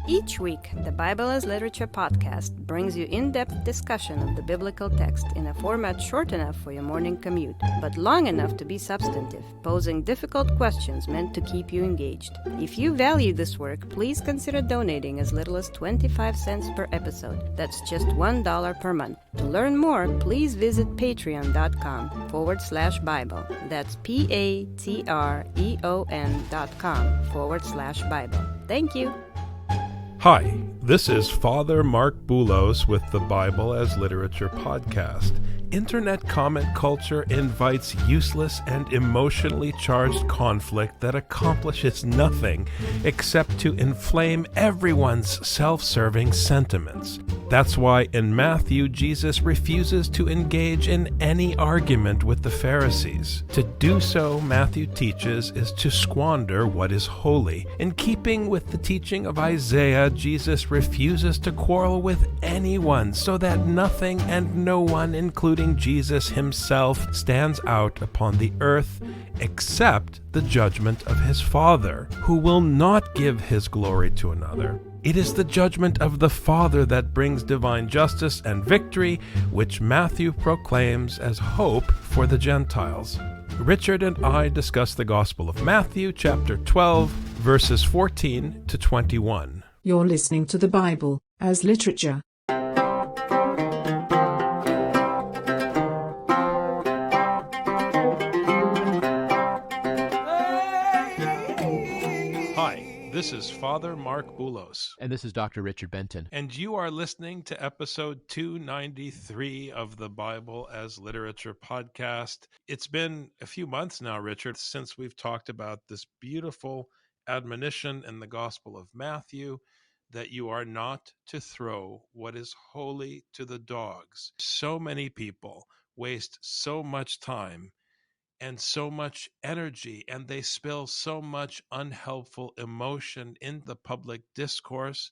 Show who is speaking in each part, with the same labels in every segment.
Speaker 1: Each week, the Bible as Literature podcast brings you in-depth discussion of the biblical text in a format short enough for your morning commute, but long enough to be substantive, posing difficult questions meant to keep you engaged. If you value this work, please consider donating as little as 25 cents per episode. That's just $1 per month. To learn more, please visit patreon.com/Bible. That's patreon.com/Bible. Thank you.
Speaker 2: Hi, this is Father Marc Boulos with the Bible as Literature podcast. Internet comment culture invites useless and emotionally charged conflict that accomplishes nothing except to inflame everyone's self-serving sentiments. That's why in Matthew, Jesus refuses to engage in any argument with the Pharisees. To do so, Matthew teaches, is to squander what is holy. In keeping with the teaching of Isaiah, Jesus refuses to quarrel with anyone so that nothing and no one, including Jesus himself, stands out upon the earth except the judgment of his Father, who will not give his glory to another. It is the judgment of the Father that brings divine justice and victory, which Matthew proclaims as hope for the Gentiles. Richard and I discuss the Gospel of Matthew, chapter 12, verses 14 to 21.
Speaker 3: You're listening to the Bible as Literature.
Speaker 2: This is Father Marc Boulos.
Speaker 4: And this is Dr. Richard Benton.
Speaker 2: And you are listening to episode 293 of the Bible as Literature podcast. It's been a few months now, Richard, since we've talked about this beautiful admonition in the Gospel of Matthew that you are not to throw what is holy to the dogs. So many people waste so much time and so much energy, and they spill so much unhelpful emotion in the public discourse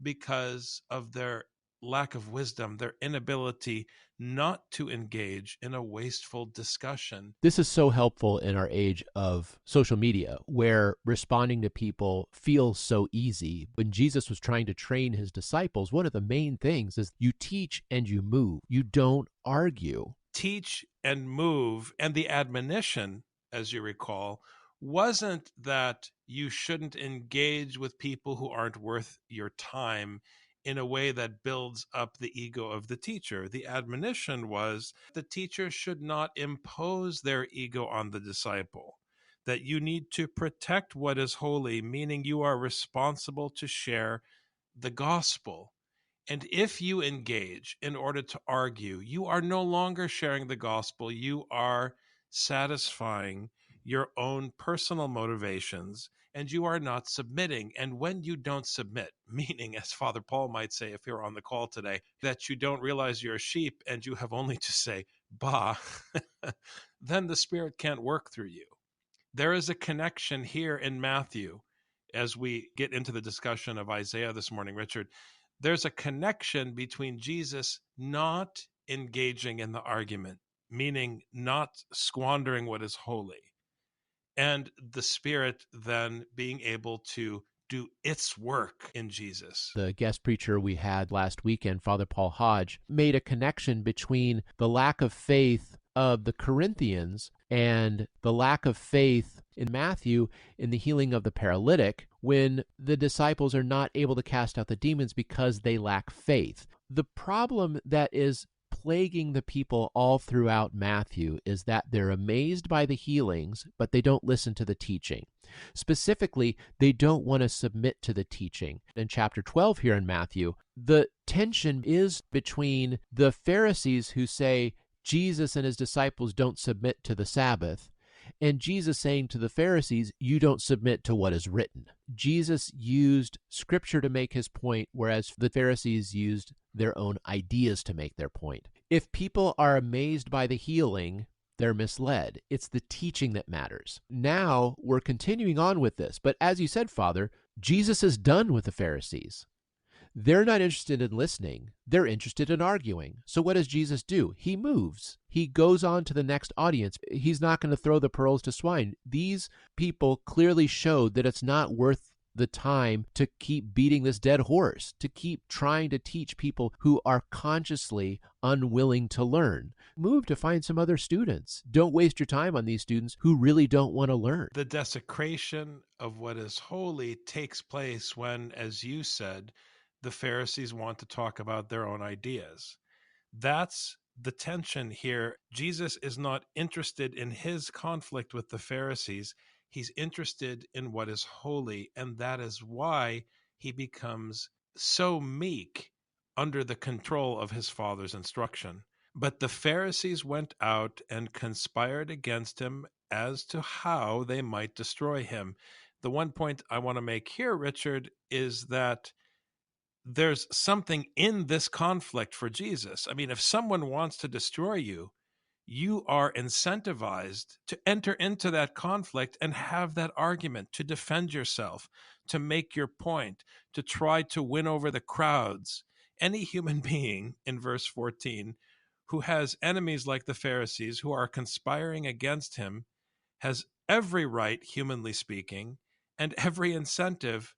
Speaker 2: because of their lack of wisdom, their inability not to engage in a wasteful discussion.
Speaker 4: This is so helpful in our age of social media, where responding to people feels so easy. When Jesus was trying to train his disciples, one of the main things is you teach and you move. You don't argue.
Speaker 2: Teach and move, and the admonition, as you recall, wasn't that you shouldn't engage with people who aren't worth your time in a way that builds up the ego of the teacher. The admonition was the teacher should not impose their ego on the disciple, that you need to protect what is holy, meaning you are responsible to share the gospel. And if you engage in order to argue, you are no longer sharing the gospel. You are satisfying your own personal motivations, and you are not submitting. And when you don't submit, meaning, as Father Paul might say if you're on the call today, that you don't realize you're a sheep and you have only to say, bah, then the Spirit can't work through you. There is a connection here in Matthew as we get into the discussion of Isaiah this morning, Richard. There's a connection between Jesus not engaging in the argument, meaning not squandering what is holy, and the Spirit then being able to do its work in Jesus.
Speaker 4: The guest preacher we had last weekend, Father Paul Hodge, made a connection between the lack of faith of the Corinthians and the lack of faith in Matthew in the healing of the paralytic, when the disciples are not able to cast out the demons because they lack faith. The problem that is plaguing the people all throughout Matthew is that they're amazed by the healings, but they don't listen to the teaching. Specifically, they don't want to submit to the teaching. In chapter 12 here in Matthew, the tension is between the Pharisees who say Jesus and his disciples don't submit to the Sabbath, and Jesus saying to the Pharisees, you don't submit to what is written. Jesus used Scripture to make his point, whereas the Pharisees used their own ideas to make their point. If people are amazed by the healing, they're misled. It's the teaching that matters. Now we're continuing on with this, but as you said, Father, Jesus is done with the Pharisees. They're not interested in listening. They're interested in arguing. So what does Jesus do? He moves. He goes on to the next audience. He's not going to throw the pearls to swine. These people clearly showed that it's not worth the time to keep beating this dead horse, to keep trying to teach people who are consciously unwilling to learn. Move to find some other students. Don't waste your time on these students who really don't want to learn.
Speaker 2: The desecration of what is holy takes place when, as you said, the Pharisees want to talk about their own ideas. That's the tension here. Jesus is not interested in his conflict with the Pharisees. He's interested in what is holy, and that is why he becomes so meek under the control of his Father's instruction. But the Pharisees went out and conspired against him as to how they might destroy him. The one point I want to make here, Richard, is that there's something in this conflict for Jesus. I mean, if someone wants to destroy you, you are incentivized to enter into that conflict and have that argument, to defend yourself, to make your point, to try to win over the crowds. Any human being, in verse 14, who has enemies like the Pharisees who are conspiring against him has every right, humanly speaking, and every incentive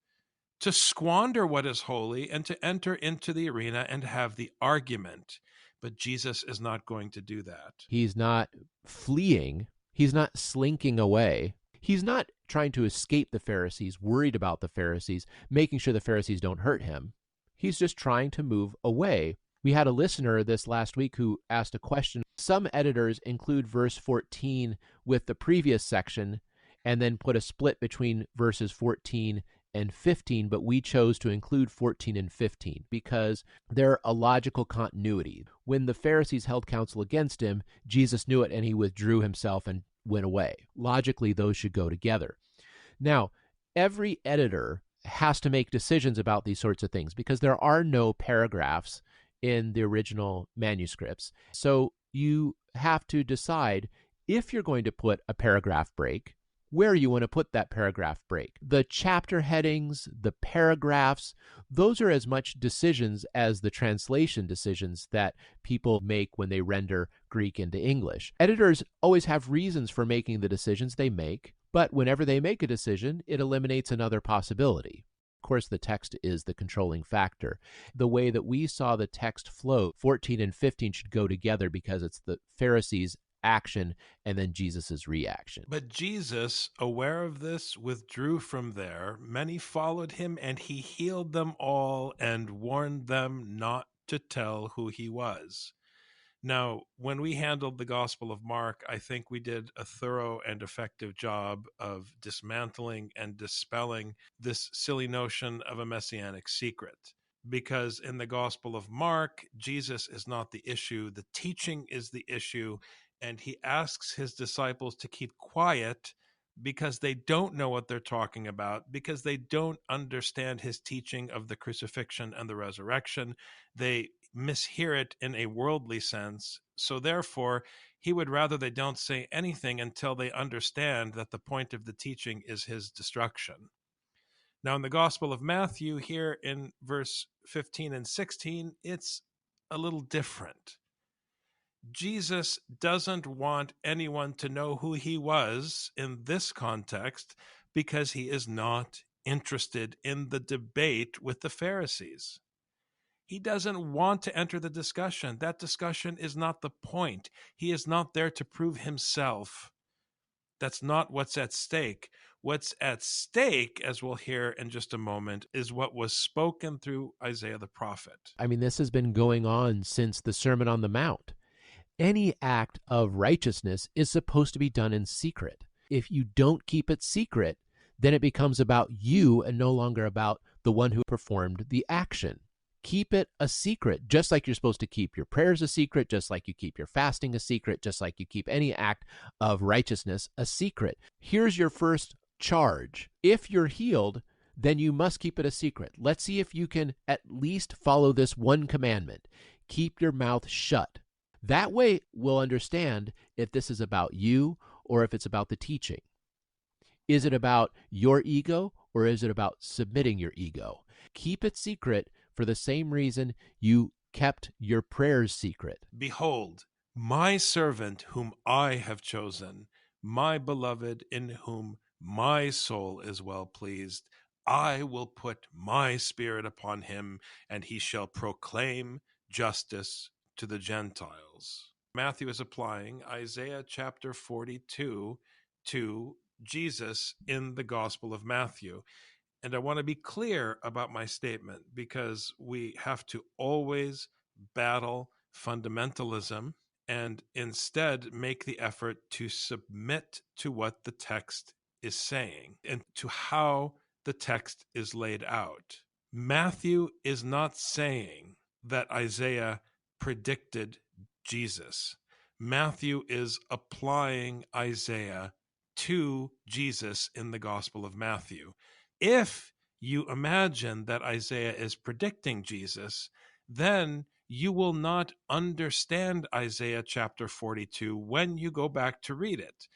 Speaker 2: to squander what is holy and to enter into the arena and have the argument. But Jesus is not going to do that.
Speaker 4: He's not fleeing. He's not slinking away. He's not trying to escape the Pharisees, worried about the Pharisees, making sure the Pharisees don't hurt him. He's just trying to move away. We had a listener this last week who asked a question. Some editors include verse 14 with the previous section and then put a split between verses 14 and 15, but we chose to include 14 and 15 because they're a logical continuity. When the Pharisees held counsel against him, Jesus knew it and he withdrew himself and went away. Logically, those should go together. Now, every editor has to make decisions about these sorts of things because there are no paragraphs in the original manuscripts. So you have to decide if you're going to put a paragraph break, where you want to put that paragraph break. The chapter headings, the paragraphs, those are as much decisions as the translation decisions that people make when they render Greek into English. Editors always have reasons for making the decisions they make, but whenever they make a decision, it eliminates another possibility. Of course, the text is the controlling factor. The way that we saw the text flow, 14 and 15 should go together because it's the Pharisees' action and then Jesus's reaction.
Speaker 2: But Jesus, aware of this, withdrew from there. Many followed him, and he healed them all and warned them not to tell who he was. Now, when we handled the Gospel of Mark, I think we did a thorough and effective job of dismantling and dispelling this silly notion of a messianic secret. Because in the Gospel of Mark, Jesus is not the issue, the teaching is the issue, and he asks his disciples to keep quiet because they don't know what they're talking about, because they don't understand his teaching of the crucifixion and the resurrection. They mishear it in a worldly sense. So therefore, he would rather they don't say anything until they understand that the point of the teaching is his destruction. Now, in the Gospel of Matthew, here in verse 15 and 16, it's a little different. Jesus doesn't want anyone to know who he was in this context because he is not interested in the debate with the Pharisees. He doesn't want to enter the discussion. That discussion is not the point. He is not there to prove himself. That's not what's at stake. What's at stake, as we'll hear in just a moment, is what was spoken through Isaiah the prophet.
Speaker 4: I mean, this has been going on since the Sermon on the Mount. Any act of righteousness is supposed to be done in secret. If you don't keep it secret, then it becomes about you and no longer about the one who performed the action. Keep it a secret, just like you're supposed to keep your prayers a secret, just like you keep your fasting a secret, just like you keep any act of righteousness a secret. Here's your first charge. If you're healed, then you must keep it a secret. Let's see if you can at least follow this one commandment. Keep your mouth shut. That way we'll understand if this is about you or if it's about the teaching. Is it about your ego or is it about submitting your ego? Keep it secret for the same reason you kept your prayers secret.
Speaker 2: Behold, my servant whom I have chosen, my beloved in whom my soul is well pleased. I will put my spirit upon him, and he shall proclaim justice to the Gentiles. Matthew is applying Isaiah chapter 42 to Jesus in the Gospel of Matthew. And I want to be clear about my statement, because we have to always battle fundamentalism and instead make the effort to submit to what the text is saying and to how the text is laid out. Matthew is not saying that Isaiah predicted Jesus. Matthew is applying Isaiah to Jesus in the Gospel of Matthew. If you imagine that Isaiah is predicting Jesus, then you will not understand Isaiah chapter 42 when you go back to read it.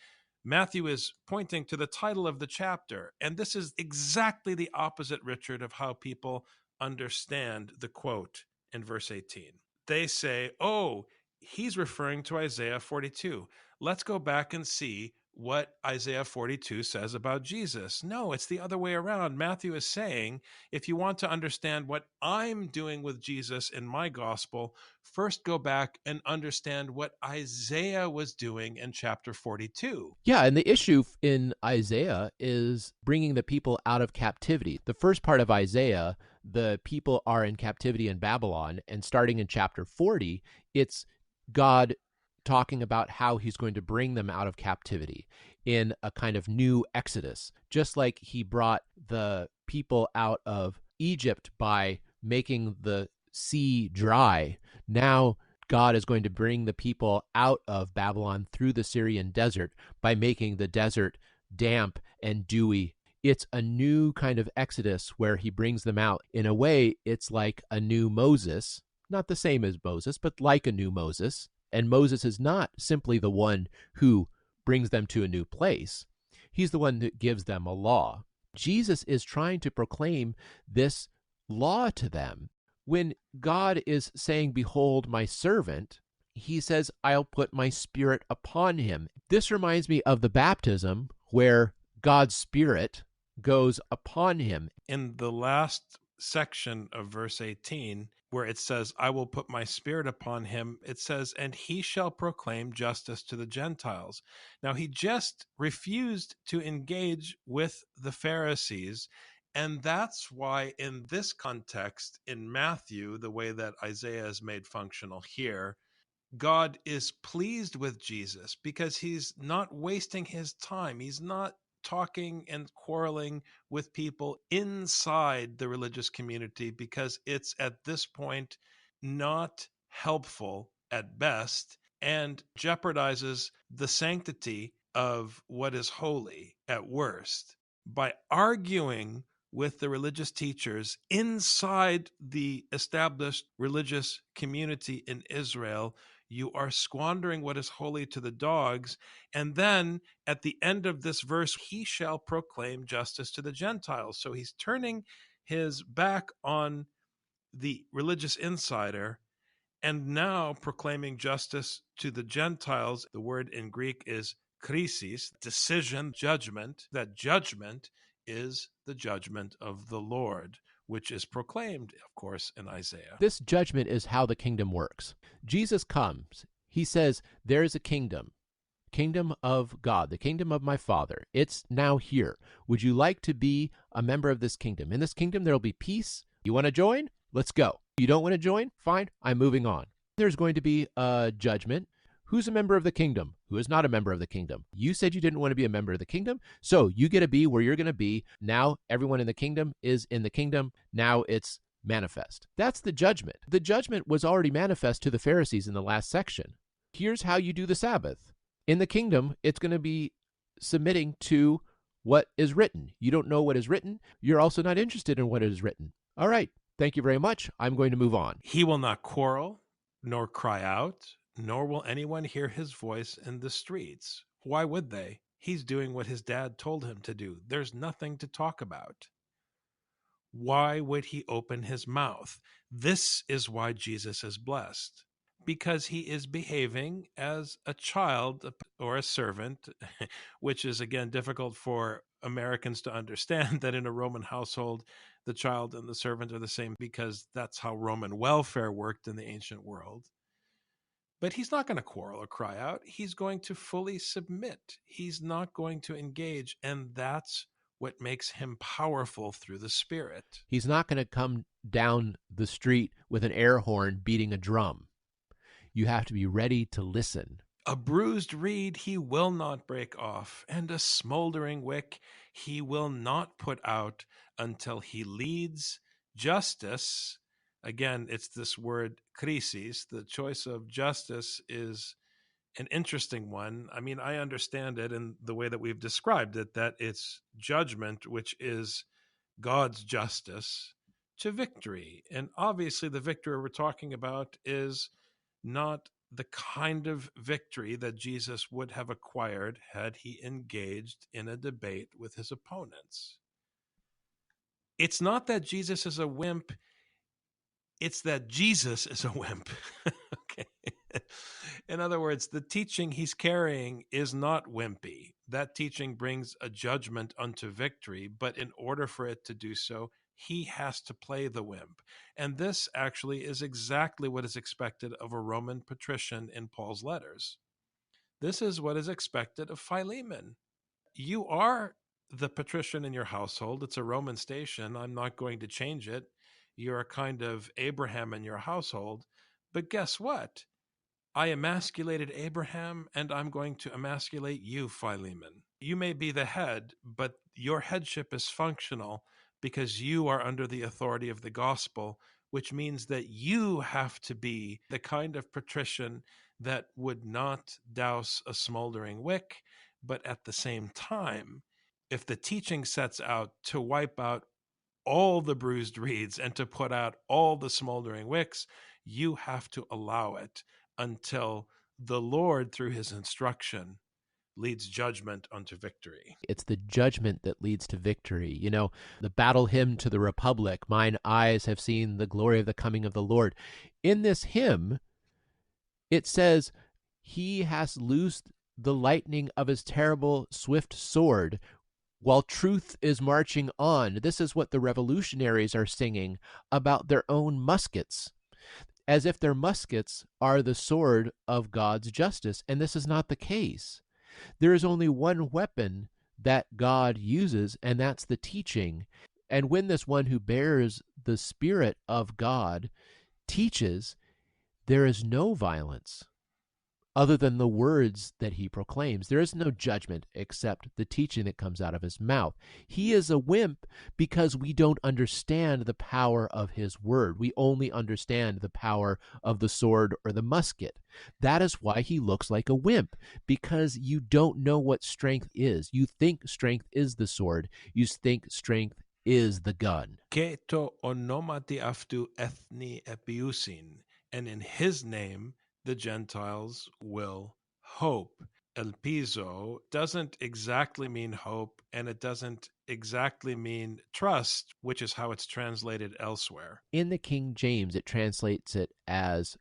Speaker 2: Matthew is pointing to the title of the chapter, and this is exactly the opposite, Richard, of how people understand the quote in verse 18. They say, oh, he's referring to Isaiah 42. Let's go back and see what Isaiah 42 says about Jesus. No, it's the other way around. Matthew is saying, if you want to understand what I'm doing with Jesus in my gospel, first go back and understand what Isaiah was doing in chapter 42.
Speaker 4: Yeah, and the issue in Isaiah is bringing the people out of captivity. The first part of Isaiah, the people are in captivity in Babylon, and starting in chapter 40, it's God talking about how he's going to bring them out of captivity in a kind of new exodus, just like he brought the people out of Egypt by making the sea dry. Now God is going to bring the people out of Babylon through the Syrian desert by making the desert damp and dewy. It's a new kind of exodus where he brings them out. In a way, it's like a new Moses, not the same as Moses, but like a new Moses. And Moses is not simply the one who brings them to a new place. He's the one that gives them a law. Jesus is trying to proclaim this law to them. When God is saying, behold my servant, he says, I'll put my spirit upon him. This reminds me of the baptism where God's spirit goes upon him.
Speaker 2: In the last section of verse 18, where it says, I will put my spirit upon him, it says, and he shall proclaim justice to the Gentiles. Now, he just refused to engage with the Pharisees. And that's why in this context, in Matthew, the way that Isaiah is made functional here, God is pleased with Jesus because he's not wasting his time. He's not talking and quarreling with people inside the religious community, because it's at this point not helpful at best and jeopardizes the sanctity of what is holy at worst. By arguing with the religious teachers inside the established religious community in Israel, you are squandering what is holy to the dogs. And then at the end of this verse, he shall proclaim justice to the Gentiles. So he's turning his back on the religious insider and now proclaiming justice to the Gentiles. The word in Greek is krisis, decision, judgment. That judgment is the judgment of the Lord, which is proclaimed, of course, in Isaiah.
Speaker 4: This judgment is how the kingdom works. Jesus comes. He says, there is a kingdom of God, the kingdom of my Father. It's now here. Would you like to be a member of this kingdom? In this kingdom, there will be peace. You want to join? Let's go. You don't want to join? Fine, I'm moving on. There's going to be a judgment. Who's a member of the kingdom? Who is not a member of the kingdom? You said you didn't want to be a member of the kingdom, so you get to be where you're going to be. Now everyone in the kingdom is in the kingdom. Now it's manifest. That's the judgment. The judgment was already manifest to the Pharisees in the last section. Here's how you do the Sabbath. In the kingdom, it's going to be submitting to what is written. You don't know what is written. You're also not interested in what is written. All right. Thank you very much. I'm going to move on.
Speaker 2: He will not quarrel, nor cry out, nor will anyone hear his voice in the streets. Why would they? He's doing what his dad told him to do. There's nothing to talk about. Why would he open his mouth? This is why Jesus is blessed, because he is behaving as a child or a servant, which is, again, difficult for Americans to understand that in a Roman household, the child and the servant are the same because that's how Roman welfare worked in the ancient world. But he's not going to quarrel or cry out. He's going to fully submit. He's not going to engage. And that's what makes him powerful through the Spirit.
Speaker 4: He's not going to come down the street with an air horn beating a drum. You have to be ready to listen.
Speaker 2: A bruised reed he will not break off, and a smoldering wick he will not put out until he leads justice. Again, it's this word krisis. The choice of justice is an interesting one. I mean, I understand it in the way that we've described it, that it's judgment, which is God's justice, to victory. And obviously, the victory we're talking about is not the kind of victory that Jesus would have acquired had he engaged in a debate with his opponents. It's not that Jesus is a wimp, it's that Jesus is a wimp. Okay. In other words, the teaching he's carrying is not wimpy. That teaching brings a judgment unto victory, but in order for it to do so, he has to play the wimp. And this actually is exactly what is expected of a Roman patrician in Paul's letters. This is what is expected of Philemon. You are the patrician in your household. It's a Roman station. I'm not going to change it. You're a kind of Abraham in your household. But guess what? I emasculated Abraham, and I'm going to emasculate you, Philemon. You may be the head, but your headship is functional because you are under the authority of the gospel, which means that you have to be the kind of patrician that would not douse a smoldering wick, but at the same time, if the teaching sets out to wipe out all the bruised reeds and to put out all the smoldering wicks, you have to allow it until the Lord, through his instruction, leads judgment unto victory.
Speaker 4: It's the judgment that leads to victory. You know, the battle hymn to the Republic, mine eyes have seen the glory of the coming of the Lord. In this hymn, it says, he has loosed the lightning of his terrible swift sword while truth is marching on. This is what the revolutionaries are singing about their own muskets, as if their muskets are the sword of God's justice. And this is not the case. There is only one weapon that God uses, and that's the teaching. And when this one who bears the Spirit of God teaches, there is no violence other than the words that he proclaims. There is no judgment except the teaching that comes out of his mouth. He is a wimp because we don't understand the power of his word. We only understand the power of the sword or the musket. That is why he looks like a wimp, because you don't know what strength is. You think strength is the sword. You think strength is the gun.
Speaker 2: Keto onomati aftu ethni epiusin, and in his name the Gentiles will hope. Elpizo doesn't exactly mean hope, and it doesn't exactly mean trust, which is how it's translated elsewhere.
Speaker 4: In the King James, it translates it as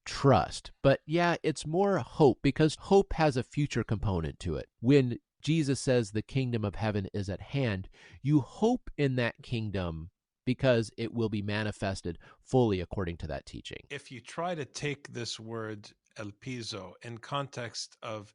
Speaker 4: trust. But yeah, it's more hope, because hope has a future component to it. When Jesus says the kingdom of heaven is at hand, you hope in that kingdom because it will be manifested fully according to that teaching.
Speaker 2: If you try to take this word elpizo in context of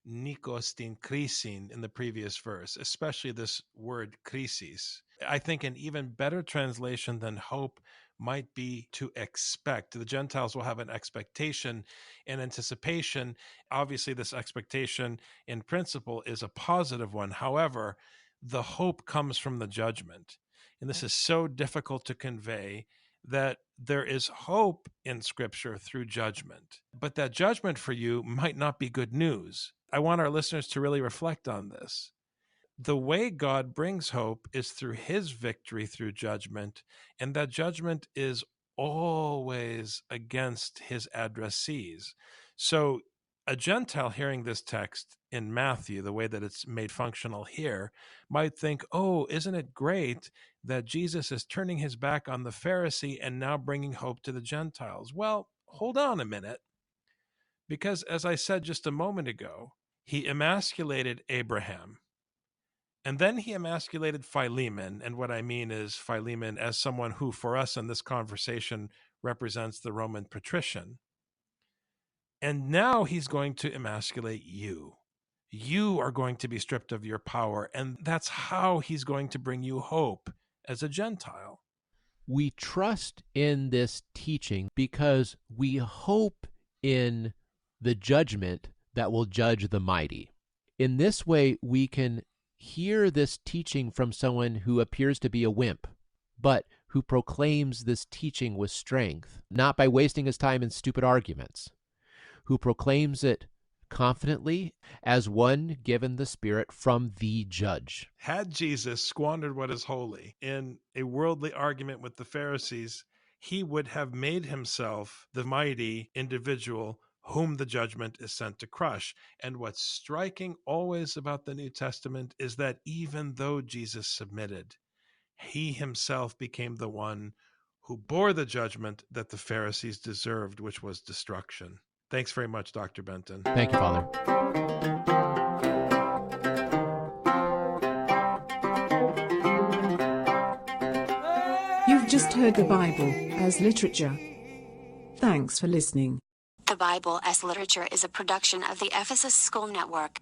Speaker 2: nikostin krisin in the previous verse, especially this word krisis, I think an even better translation than hope might be to expect. The Gentiles will have an expectation and anticipation. Obviously, this expectation in principle is a positive one. However, the hope comes from the judgment. And this is so difficult to convey that there is hope in Scripture through judgment. But that judgment for you might not be good news. I want our listeners to really reflect on this. The way God brings hope is through his victory through judgment, and that judgment is always against his addressees. So a Gentile hearing this text in Matthew, the way that it's made functional here, might think, oh, isn't it great that Jesus is turning his back on the Pharisee and now bringing hope to the Gentiles? Well, hold on a minute, because as I said just a moment ago, he emasculated Abraham. And then he emasculated Philemon. And what I mean is Philemon as someone who, for us in this conversation, represents the Roman patrician. And now he's going to emasculate you. You are going to be stripped of your power. And that's how he's going to bring you hope as a Gentile.
Speaker 4: We trust in this teaching because we hope in the judgment that will judge the mighty. In this way, we can hear this teaching from someone who appears to be a wimp, but who proclaims this teaching with strength, not by wasting his time in stupid arguments, who proclaims it confidently as one given the Spirit from the judge.
Speaker 2: Had Jesus squandered what is holy in a worldly argument with the Pharisees, he would have made himself the mighty individual whom the judgment is sent to crush. And what's striking always about the New Testament is that even though Jesus submitted, he himself became the one who bore the judgment that the Pharisees deserved, which was destruction. Thanks very much, Dr. Benton.
Speaker 4: Thank you, Father.
Speaker 3: You've just heard the Bible as literature. Thanks for listening.
Speaker 5: The Bible as Literature is a production of the Ephesus School Network.